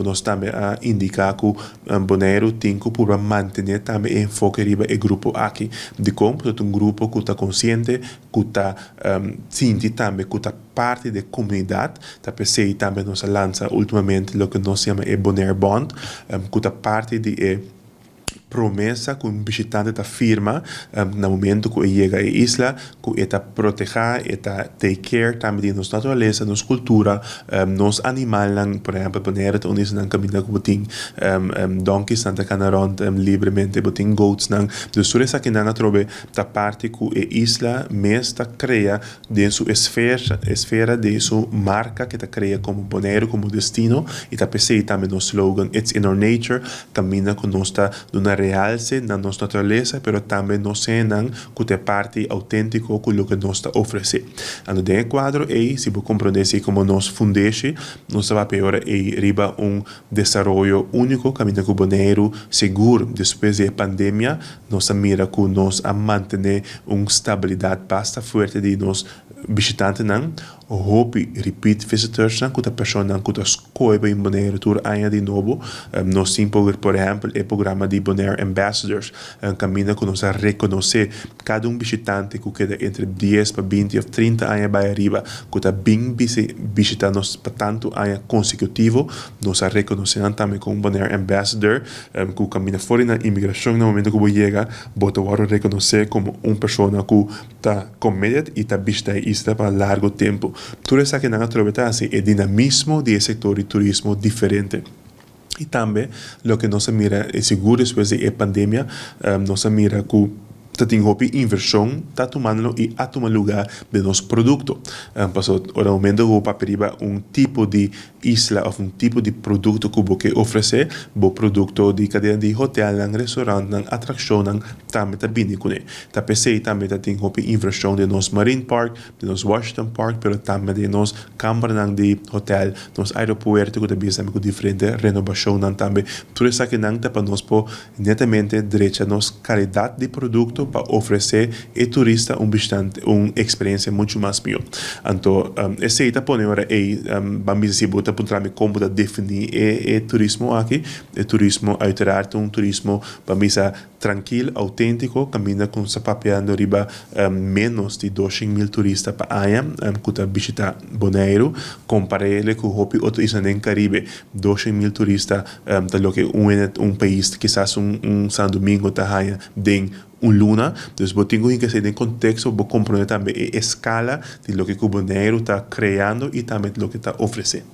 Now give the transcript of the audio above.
Nós também indicar que Bonaire tem que por manter também enfoque riba e grupo aqui de como um grupo que está consciente que está sente também que está parte da comunidade tá pensei também nós lança ultimamente o que nós chama é Bonaire Bond que está parte de promessa que um visitante da firma no momento que chega à isla que está proteger está take care também de nossa natureza nossa cultura nos animais por exemplo Bonaire onde não caminha que botin donkeys Santa Canaron livremente botin goats não dus tudo isso que não trobe da parte que a isla mesmo cria de sua esfera de sua marca que está cria como Bonaire como destino e tá pensei também no slogan it's in our nature caminha com nós numa realce na nossa natureza, pero também nós senang que é parte autêntico que o que nós está oferecendo. Ano de quadro se você compreender como nós fundece, nós vai peor riba desenvolvimento único caminho com Bonaire seguro depois da pandemia, nós mira que nós a manter estabilidade basta forte de nós visitantes não hope repeat visitors não que a pessoa não que escolhe em Bonaire tour ainda de novo nós temos por exemplo o programa de Bonaire Ambassadors caminho que nós a reconhecer cada visitante que queda entre 10 para 20 ou 30 anos para arriba que está bem visitar nós para tanto anos consecutivo nós a reconhecer também como Bonaire Ambassador que caminha fora na imigração no momento que você chega você vai reconhecer como pessoa que está committed e está visita a isla para largo tempo tudo isso que não trovetas é dinamismo de setor de turismo diferente. E também, o que nós mira é seguro depois da pandemia, nós mira que tem hopi inversão está tomando e a tomar lugar de nosso produto. Passou o momento que paperiba tipo de isla ou tipo de produto que você oferece, o produto de cadeia de hotel, restaurante, atração, também está bem com ele. Tá pensei também tem hopi inversão de nosso Marine Park, de nosso Washington Park, pero também de nosso câmara de hotel, nosso aeroporto que também está com diferente renovação também. Tudo isso que não está para nós por netamente direita nossa qualidade de produto para oferecer ao turista uma experiência muito mais melhor. Então, esse está por agora vamos dizer, para como definir o turismo aqui. O turismo, uiteraard, turismo, vamos dizer, tranquilo, autêntico, caminha com se papeando riba menos de 200,000 turistas para ano, que visitar Bonaire, comparele com outro isla no Caribe, 200,000 turistas, lo que país, quizás São Domingo, Tahaya, den luna, dus você tem que ser em contexto, você compreender também a escala de lo que Bonaire está criando e também lo que está oferecendo.